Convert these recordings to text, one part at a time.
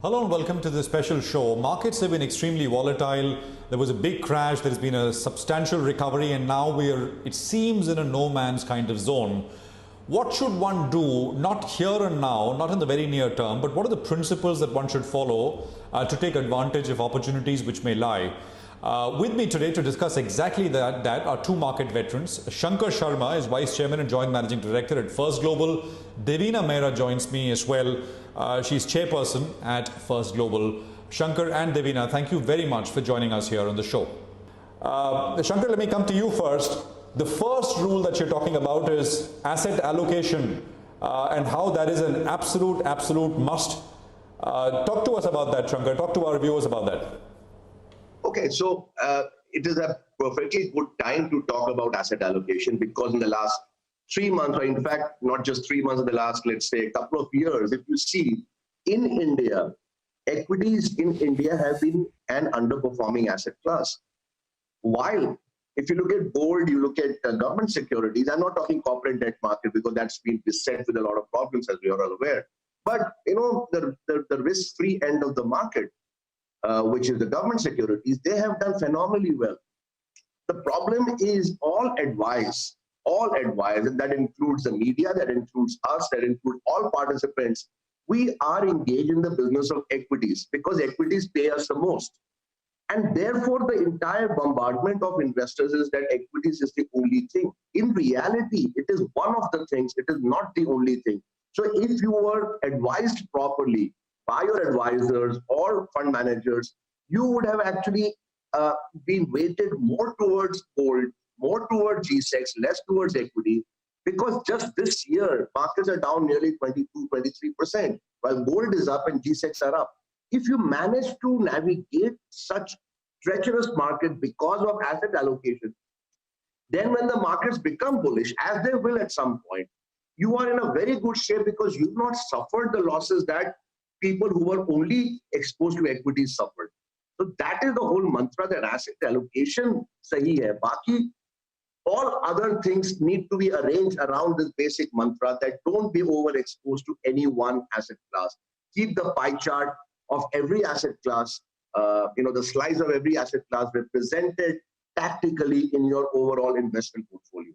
Hello and welcome to this special show. Markets have been extremely volatile. There was a big crash, there's been a substantial recovery, and now it seems, in a no man's kind of zone. What should one do, not here and now, not in the very near term, but what are the principles that one should follow to take advantage of opportunities which may lie? With me today to discuss exactly that are two market veterans. Shankar Sharma is Vice Chairman and Joint Managing Director at First Global. Devina Mehra joins me as well. She's Chairperson at First Global. Shankar and Devina, thank you very much for joining us here on the show. Shankar, let me come to you first. The first rule that you're talking about is asset allocation and how that is an absolute must. Talk to us about that, Shankar. Talk to our viewers about that. Okay, so it is a perfectly good time to talk about asset allocation because in the last 3 months, or in fact, not just 3 months, in the last, let's say, a couple of years, if you see, in India, equities in India have been an underperforming asset class. While if you look at gold, you look at government securities, I'm not talking corporate debt market because that's been beset with a lot of problems, as we are all aware. But, you know, the risk-free end of the market, which is the government securities, they have done phenomenally well. The problem is all advice, and that includes the media, that includes us, that includes all participants. We are engaged in the business of equities because equities pay us the most. And therefore, the entire bombardment of investors is that equities is the only thing. In reality, it is one of the things, it is not the only thing. So if you were advised properly by your advisors or fund managers, you would have actually been weighted more towards gold, more towards G-Secs, less towards equity, because just this year, markets are down nearly 22-23%, while gold is up and G-Secs are up. If you manage to navigate such treacherous market because of asset allocation, then when the markets become bullish, as they will at some point, you are in a very good shape because you've not suffered the losses that people who were only exposed to equities suffered. So that is the whole mantra, that asset allocation sahi hai. Baki, all other things need to be arranged around this basic mantra that don't be overexposed to any one asset class. Keep the pie chart of every asset class, the slice of every asset class represented tactically in your overall investment portfolio.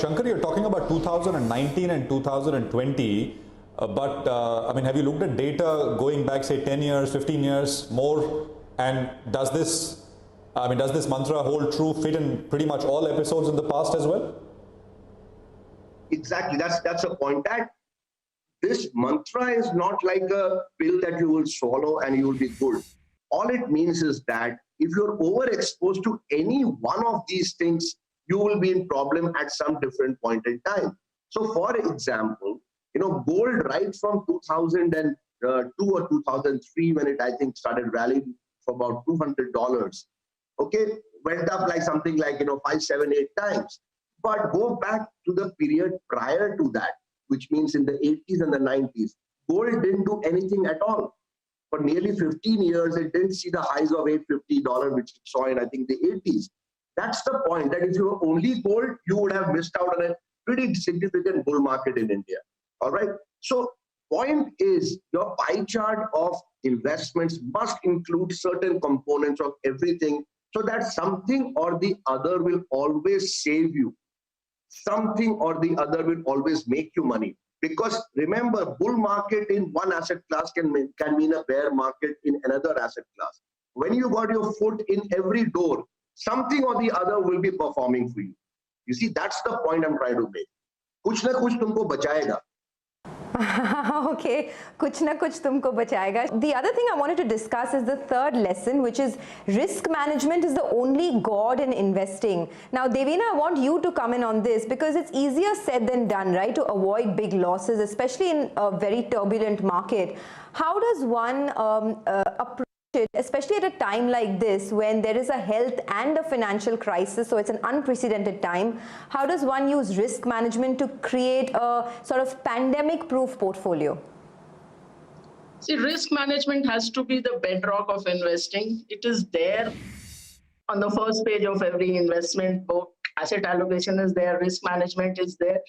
Shankar, you're talking about 2019 and 2020. But I mean, have you looked at data going back, say, 10 years, 15 years, more? And does this mantra hold true, fit in pretty much all episodes in the past as well? Exactly. That's a point. That this mantra is not like a pill that you will swallow and you will be good. All it means is that if you're overexposed to any one of these things, you will be in problem at some different point in time. So, for example, gold right from 2002 or 2003, when it, I think, started rallying for about $200, okay, went up like something like, 5, 7, 8 times. But go back to the period prior to that, which means in the 80s and the 90s, gold didn't do anything at all. For nearly 15 years, it didn't see the highs of $850, which it saw in, I think, the 80s. That's the point, that if you were only gold, you would have missed out on a pretty significant bull market in India. All right. So point is, your pie chart of investments must include certain components of everything so that something or the other will always save you. Something or the other will always make you money. Because remember, bull market in one asset class can mean a bear market in another asset class. When you got your foot in every door, something or the other will be performing for you. You see, that's the point I'm trying to make. Kuch na kuch tumko bachayega. Okay, kuch na kuch tumko bachayega. The other thing I wanted to discuss is the third lesson, which is risk management is the only god in investing. Now, Devina, I want you to come in on this because it's easier said than done, right, to avoid big losses, especially in a very turbulent market. How does one approach it, especially at a time like this when there is a health and a financial crisis, so it's an unprecedented time? How does one use risk management to create a sort of pandemic-proof portfolio? See, risk management has to be the bedrock of investing. It is there on the first page of every investment book. Asset allocation is there, risk management is there.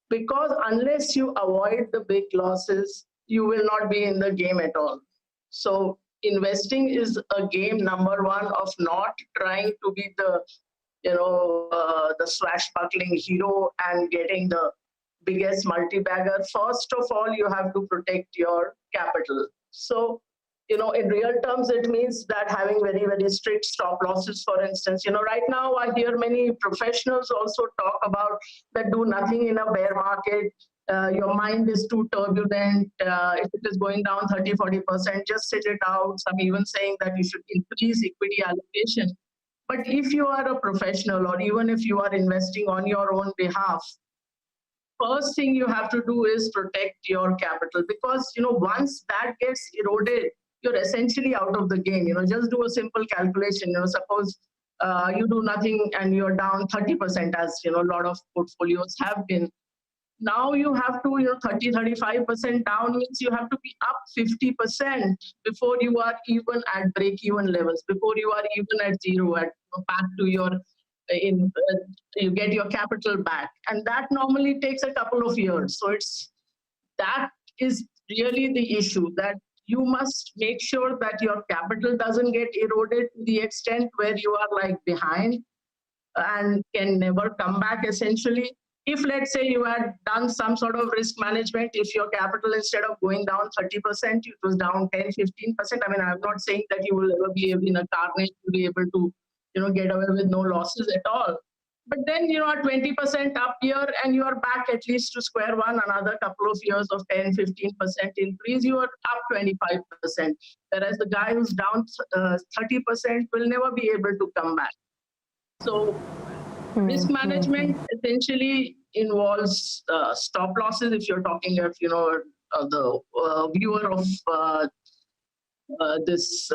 Because unless you avoid the big losses, you will not be in the game at all. So investing is a game, number one, of not trying to be the, the swashbuckling hero and getting the biggest multi-bagger. First of all, you have to protect your capital. So, in real terms, it means that having very, very strict stop losses, for instance. Right now I hear many professionals also talk about that do nothing in a bear market. Your mind is too turbulent. If it is going down 30-40%, just sit it out. Some even saying that you should increase equity allocation. But if you are a professional, or even if you are investing on your own behalf, first thing you have to do is protect your capital, because once that gets eroded, you're essentially out of the game. Just do a simple calculation. Suppose you do nothing and you're down 30%, as a lot of portfolios have been. Now you have to 30-35% down means you have to be up 50% before you are even at break-even levels, before you are even at zero, at back to your you get your capital back, and that normally takes a couple of years. So that is really the issue, that you must make sure that your capital doesn't get eroded to the extent where you are like behind and can never come back, essentially. If, let's say, you had done some sort of risk management, if your capital, instead of going down 30%, it was down 10-15%. I mean, I'm not saying that you will ever be able, in a carnage, to be able to get away with no losses at all. But then, a 20% up year and you are back at least to square one, another couple of years of 10-15% increase, you are up 25%. Whereas the guy who's down 30% will never be able to come back. So risk management essentially involves stop losses. If you're talking of, the viewer of this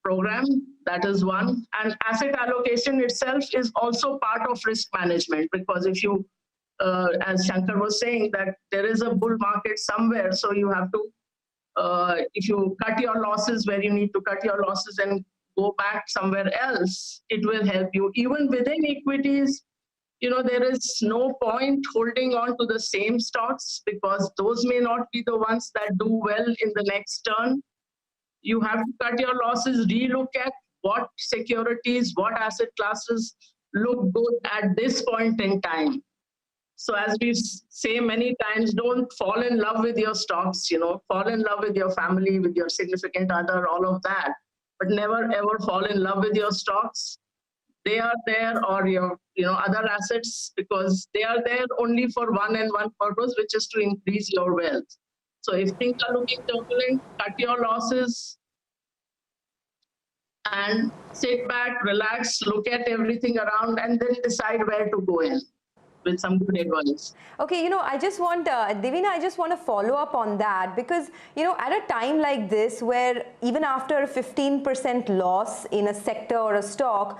program, that is one. And asset allocation itself is also part of risk management, because if you, as Shankar was saying, that there is a bull market somewhere, so you have to, if you cut your losses where you need to cut your losses and go back somewhere else, it will help you. Even within equities, there is no point holding on to the same stocks, because those may not be the ones that do well in the next turn. You have to cut your losses, relook at what securities, what asset classes look good at this point in time. So as we say many times, don't fall in love with your stocks, fall in love with your family, with your significant other, all of that, but never ever fall in love with your stocks. They are there, or your other assets, because they are there only for one and one purpose, which is to increase your wealth. So if things are looking turbulent, cut your losses and sit back, relax, look at everything around, and then decide where to go in with some good advice. Okay, I just want, Devina, I just want to follow up on that, because, at a time like this, where even after a 15% loss in a sector or a stock,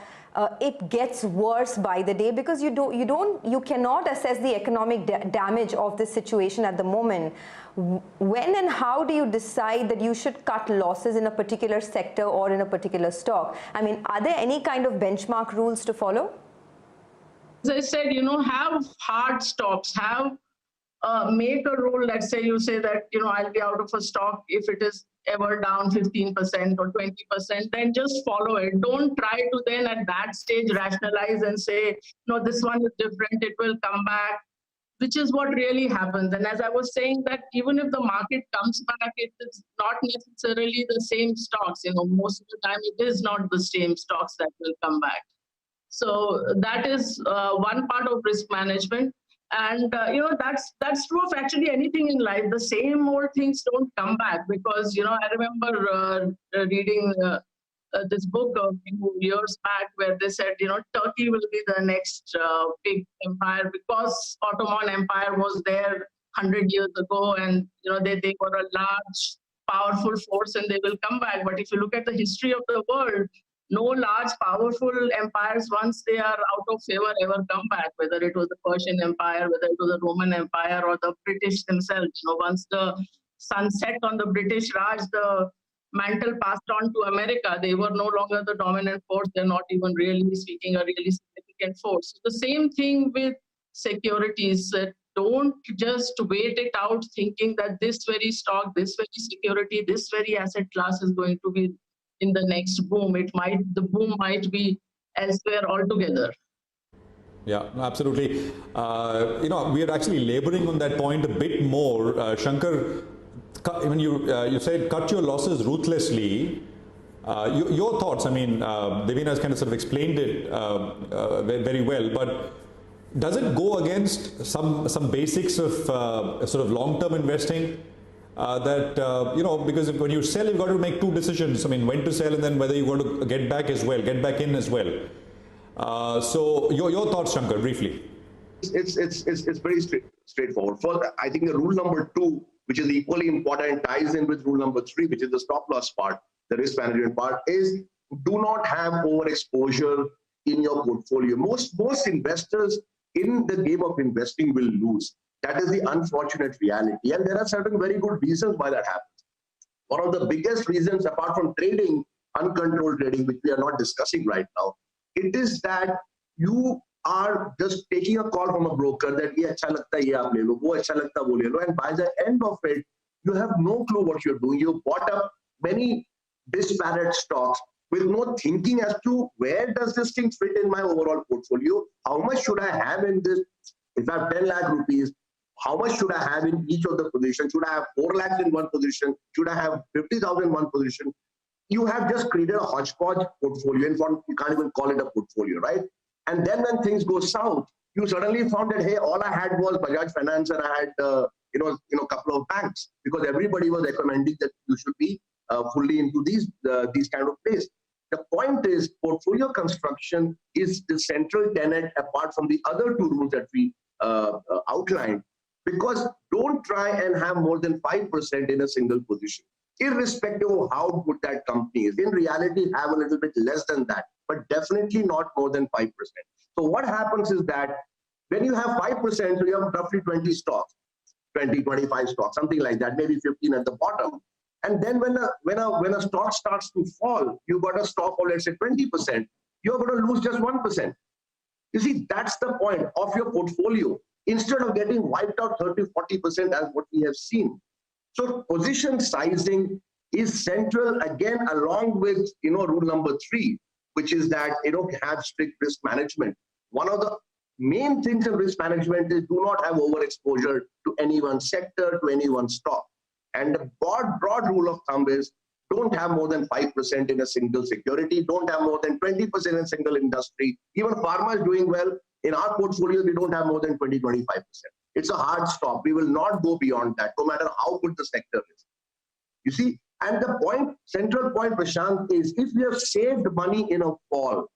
it gets worse by the day, because you cannot assess the economic damage of this situation at the moment. When and how do you decide that you should cut losses in a particular sector or in a particular stock? I mean, are there any kind of benchmark rules to follow? As I said, have hard stops, make a rule. Let's say you say that, I'll be out of a stock if it is ever down 15% or 20%, then just follow it. Don't try to then at that stage rationalize and say, no, this one is different, it will come back, which is what really happens. And as I was saying, that even if the market comes back, it is not necessarily the same stocks. Most of the time it is not the same stocks that will come back. So that is one part of risk management. And, that's true of actually anything in life. The same old things don't come back, because, I remember reading this book a few years back where they said, Turkey will be the next big empire, because Ottoman Empire was there 100 years ago, and, they were a large, powerful force, and they will come back. But if you look at the history of the world, no large, powerful empires, once they are out of favor, ever come back, whether it was the Persian Empire, whether it was the Roman Empire, or the British themselves. Once the sun set on the British Raj, the mantle passed on to America. They were no longer the dominant force. They're not even really speaking a really significant force. The same thing with securities. don't just wait it out thinking that this very stock, this very security, this very asset class is going to be in the next boom. The boom might be elsewhere altogether. Yeah, absolutely. We are actually laboring on that point a bit more. Shankar, when you said cut your losses ruthlessly, your thoughts, Devina has kind of sort of explained it very well, but does it go against some basics of sort of long-term investing? Because when you sell, you've got to make two decisions. When to sell and then whether you want to get back in as well. So your thoughts, Shankar, briefly. It's very straightforward. First, I think the rule number 2, which is equally important, ties in with rule number 3, which is the stop loss part, the risk management part, is do not have overexposure in your portfolio. Most investors in the game of investing will lose. That is the unfortunate reality. And there are certain very good reasons why that happens. One of the biggest reasons, apart from trading, uncontrolled trading, which we are not discussing right now, it is that you are just taking a call from a broker that ye acha lagta hai, ye aap le lo, wo acha lagta wo le lo, and by the end of it, you have no clue what you're doing. You bought up many disparate stocks with no thinking as to where does this thing fit in my overall portfolio, how much should I have in this. If I have 10 lakh rupees, how much should I have in each of the positions? Should I have 4 lakhs in one position? Should I have 50,000 in one position? You have just created a hodgepodge portfolio. In fact, you can't even call it a portfolio, right? And then when things go south, you suddenly found that, hey, all I had was Bajaj Finance and I had, a couple of banks, because everybody was recommending that you should be fully into these kind of plays. The point is, portfolio construction is the central tenet apart from the other 2 rules that we outlined, because don't try and have more than 5% in a single position, irrespective of how good that company is. In reality, have a little bit less than that, but definitely not more than 5%. So what happens is that when you have 5%, so you have roughly 20 stocks, 20, 25 stocks, something like that, maybe 15 at the bottom. And then when a stock starts to fall, you got a stock of, let's say, 20%, you're going to lose just 1%. You see, that's the point of your portfolio. Instead of getting wiped out 30, 40% as what we have seen. So position sizing is central, again, along with, rule number 3, which is that, have strict risk management. One of the main things of risk management is do not have overexposure to any one sector, to any one stock. And the broad rule of thumb is don't have more than 5% in a single security, don't have more than 20% in a single industry. Even pharma is doing well. In our portfolio, we don't have more than 20, 25%. It's a hard stop. We will not go beyond that, no matter how good the sector is. You see, and the central point, Prashant, is if you have saved money in a fall,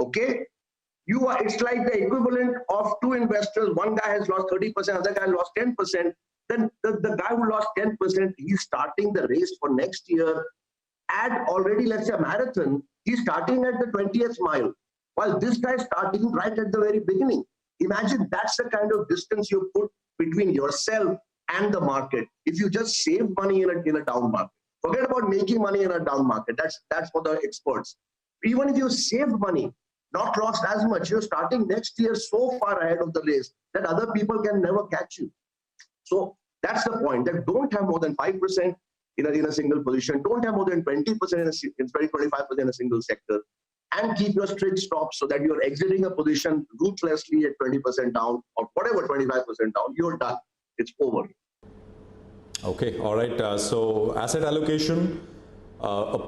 okay, it's like the equivalent of 2 investors. One guy has lost 30%, other guy lost 10%. Then the guy who lost 10%, he's starting the race for next year at already, let's say, a marathon. He's starting at the 20th mile, while this guy is starting right at the very beginning. Imagine that's the kind of distance you put between yourself and the market. If you just save money in a down market, forget about making money in a down market. That's for the experts. Even if you save money, not lost as much, you're starting next year so far ahead of the race that other people can never catch you. So that's the point, that don't have more than 5% in a single position, don't have more than 20% in 25% in a single sector, and keep your strict stops so that you're exiting a position ruthlessly at 20% down or whatever, 25% down, you're done. It's over. Okay, all right. So asset allocation,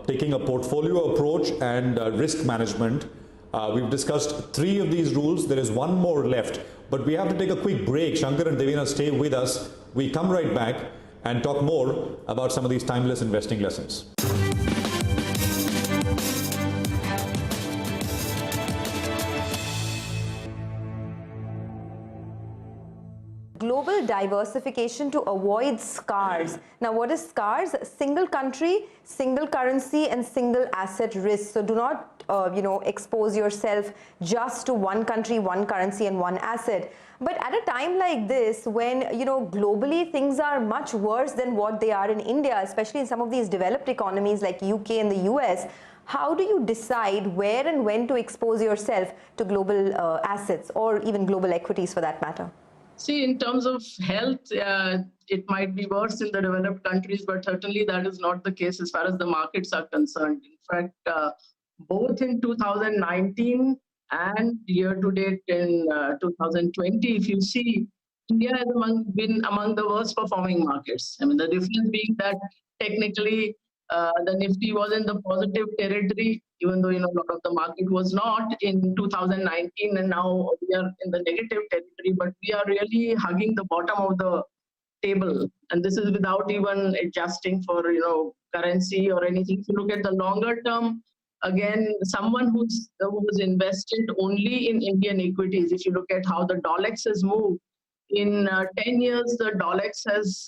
taking a portfolio approach, and risk management. We've discussed 3 of these rules. There is one more left, but we have to take a quick break. Shankar and Devina, stay with us. We come right back and talk more about some of these timeless investing lessons. Global diversification to avoid scars. Now, what is scars? Single country, single currency, and single asset risk. So do not, expose yourself just to one country, one currency, and one asset. But at a time like this, when, globally things are much worse than what they are in India, especially in some of these developed economies like UK and the US, how do you decide where and when to expose yourself to global assets or even global equities for that matter? See, in terms of health, it might be worse in the developed countries, but certainly that is not the case as far as the markets are concerned. In fact, both in 2019 and year to date in 2020, if you see, India has been among the worst performing markets. I mean, the difference being that technically the Nifty was in the positive territory, even though a lot of the market was not in 2019, and now we are in the negative territory. But we are really hugging the bottom of the table, and this is without even adjusting for currency or anything. If you look at the longer term, again, someone who's invested only in Indian equities, if you look at how the Dolex has moved in 10 years, the Dolex has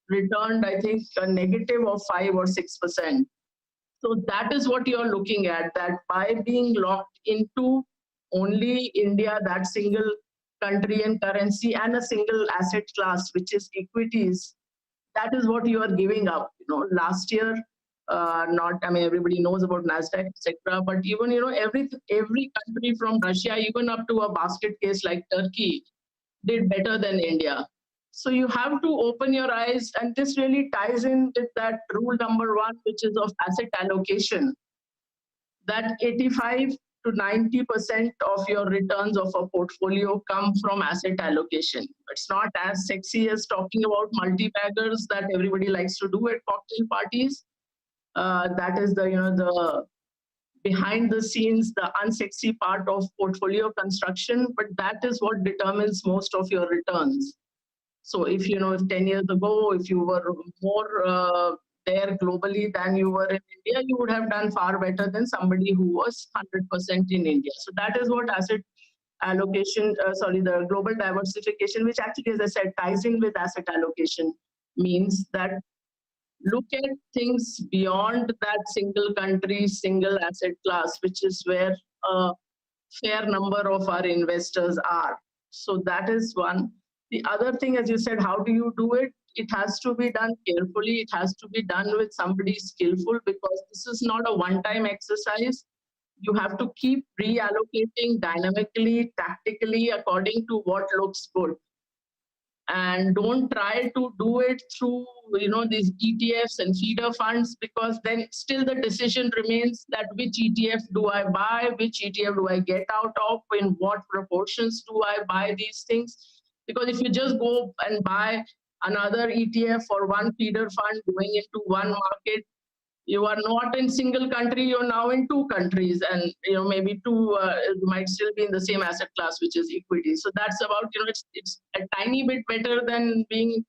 returned, I think, a negative of 5 or 6%. So that is what you're looking at, that by being locked into only India, that single country and currency, and a single asset class, which is equities, that is what you are giving up. Last year, everybody knows about NASDAQ, etc. But even, every country from Russia, even up to a basket case like Turkey, did better than India. So you have to open your eyes, and this really ties in with that rule number 1, which is of asset allocation, that 85 to 90% of your returns of a portfolio come from asset allocation. It's not as sexy as talking about multi-baggers that everybody likes to do at cocktail parties. That is the behind the scenes, the unsexy part of portfolio construction, but that is what determines most of your returns. So if, if 10 years ago, if you were more there globally than you were in India, you would have done far better than somebody who was 100% in India. So that is what asset allocation, the global diversification, which actually, as I said, ties in with asset allocation, means that look at things beyond that single country, single asset class, which is where a fair number of our investors are. So that is one. The other thing, as you said, how do you do it? It has to be done carefully. It has to be done with somebody skillful, because this is not a one-time exercise. You have to keep reallocating dynamically, tactically, according to what looks good. And don't try to do it through these ETFs and feeder funds, because then still the decision remains that which ETF do I buy, which ETF do I get out of, in what proportions do I buy these things. Because if you just go and buy another ETF or one feeder fund going into one market, you are not in single country, you're now in 2 countries, and maybe 2 might still be in the same asset class, which is equity. So that's about, it's a tiny bit better than being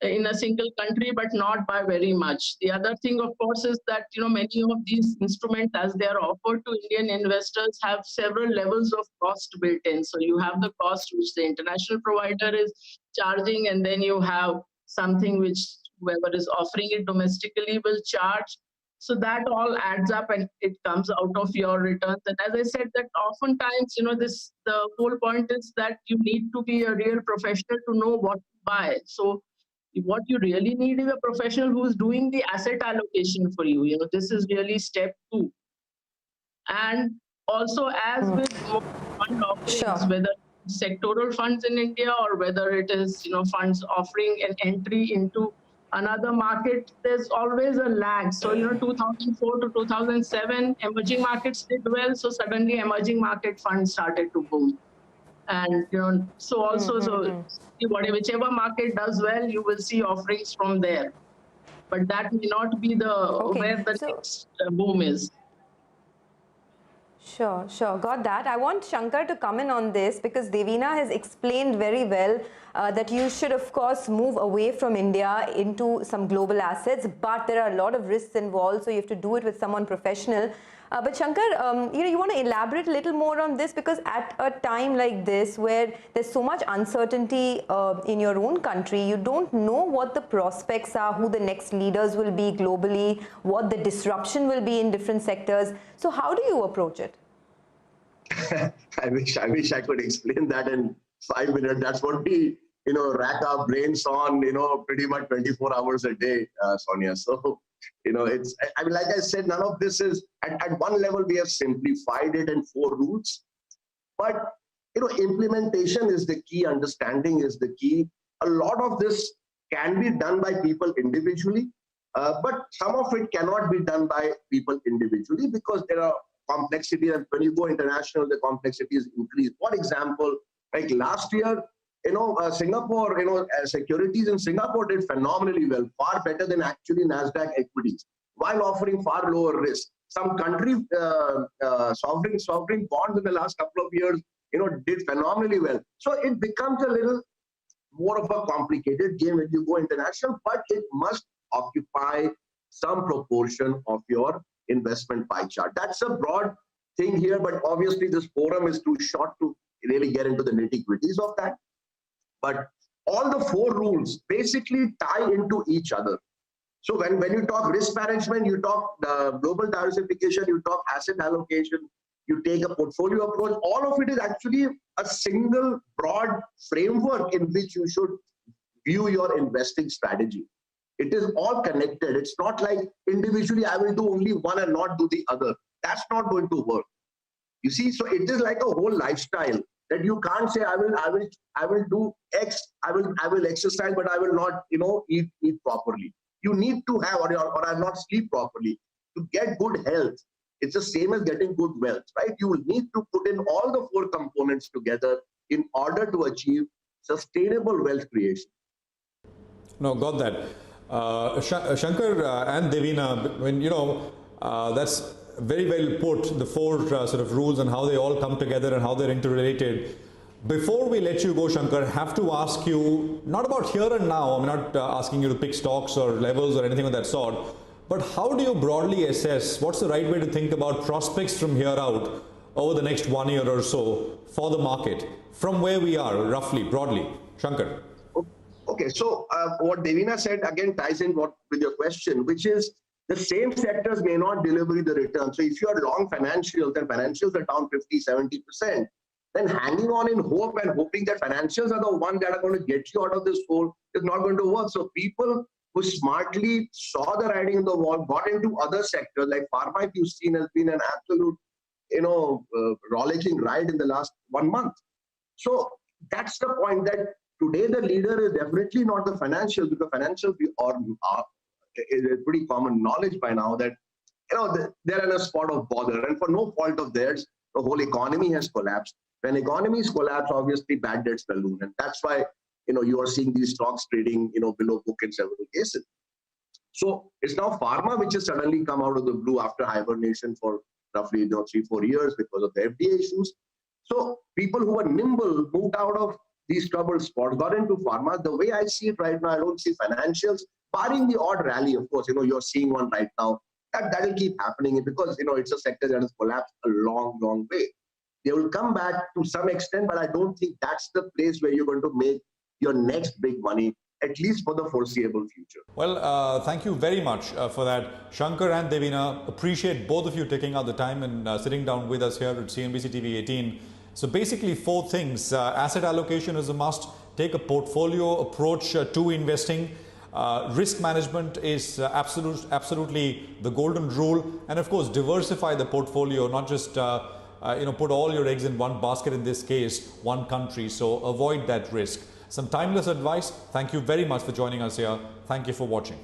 in a single country, but not by very much. The other thing, of course, is that many of these instruments, as they are offered to Indian investors, have several levels of cost built in. So you have the cost which the international provider is charging, and then you have something which whoever is offering it domestically will charge. So that all adds up, and it comes out of your returns. And as I said, that oftentimes, the whole point is that you need to be a real professional to know what to buy. So what you really need is a professional who's doing the asset allocation for you. This is really step 2. And also, as with fund offerings, whether sectoral funds in India or whether it is, funds offering an entry into another market, there's always a lag. So, 2004 to 2007, emerging markets did well. So suddenly emerging market funds started to boom. And, so also, so whichever market does well, you will see offerings from there. But that may not be where the next boom is. Sure. Got that. I want Shankar to come in on this, because Devina has explained very well that you should, of course, move away from India into some global assets, but there are a lot of risks involved, so you have to do it with someone professional. But Shankar, you want to elaborate a little more on this, because at a time like this, where there's so much uncertainty in your own country, you don't know what the prospects are, who the next leaders will be globally, what the disruption will be in different sectors. So how do you approach it? I wish I could explain that in 5 minutes. That's what we, rack our brains on, pretty much 24 hours a day, Sonia. So, it's, like I said, none of this is, at one level, we have simplified it in 4 rules. But implementation is the key, understanding is the key. A lot of this can be done by people individually, but some of it cannot be done by people individually because there are complexity, and when you go international, the complexity is increased. For example, like last year, Singapore, securities in Singapore did phenomenally well, far better than actually Nasdaq equities, while offering far lower risk. Some country sovereign bonds in the last couple of years, did phenomenally well. So it becomes a little more of a complicated game when you go international, but it must occupy some proportion of your investment pie chart. That's a broad thing here, but obviously this forum is too short to really get into the nitty-gritties of that. But all the four rules basically tie into each other. So when you talk risk management, you talk global diversification, you talk asset allocation, you take a portfolio approach, all of it is actually a single broad framework in which you should view your investing strategy. It is all connected. It's not like individually I will do only one and not do the other. That's not going to work. You see, so it is like a whole lifestyle that you can't say I will do X, I will exercise, but I will not eat properly. You need to have or I'll not sleep properly to get good health. It's the same as getting good wealth, right? You will need to put in all the four components together in order to achieve sustainable wealth creation. No, got that. Shankar and Devina, that's very well put, the four sort of rules and how they all come together and how they're interrelated. Before we let you go, Shankar, I have to ask you, not about here and now, I'm not asking you to pick stocks or levels or anything of that sort, but how do you broadly assess, what's the right way to think about prospects from here out over the next 1 year or so for the market, from where we are, roughly, broadly? Shankar. Okay, so what Devina said again ties in with your question, which is the same sectors may not deliver the return. So if you are long financials and financials are down 50-70%, then hanging on in hope and hoping that financials are the ones that are going to get you out of this hole is not going to work. So people who smartly saw the writing on the wall, got into other sectors like pharma, you've seen, has been an absolute, rollicking ride in the last 1 month. So that's the point, that today the leader is definitely not the financials, because financials is a pretty common knowledge by now that they're in a spot of bother, and for no fault of theirs, the whole economy has collapsed. When economies collapse, obviously bad debts balloon, and that's why you are seeing these stocks trading below book in several cases. So it's now pharma which has suddenly come out of the blue after hibernation for roughly 3-4 years because of the FDA issues. So people who were nimble moved out of these troubled spots, got into pharma. The way I see it right now, I don't see financials, barring the odd rally, of course, you're seeing one right now. That will keep happening because, it's a sector that has collapsed a long, long way. They will come back to some extent, but I don't think that's the place where you're going to make your next big money, at least for the foreseeable future. Well, thank you very much for that. Shankar and Devina, appreciate both of you taking out the time and sitting down with us here at CNBC TV 18. So basically 4 things. Asset allocation is a must. Take a portfolio approach to investing. Risk management is absolutely the golden rule. And of course, diversify the portfolio, not just put all your eggs in one basket, in this case, one country. So avoid that risk. Some timeless advice. Thank you very much for joining us here. Thank you for watching.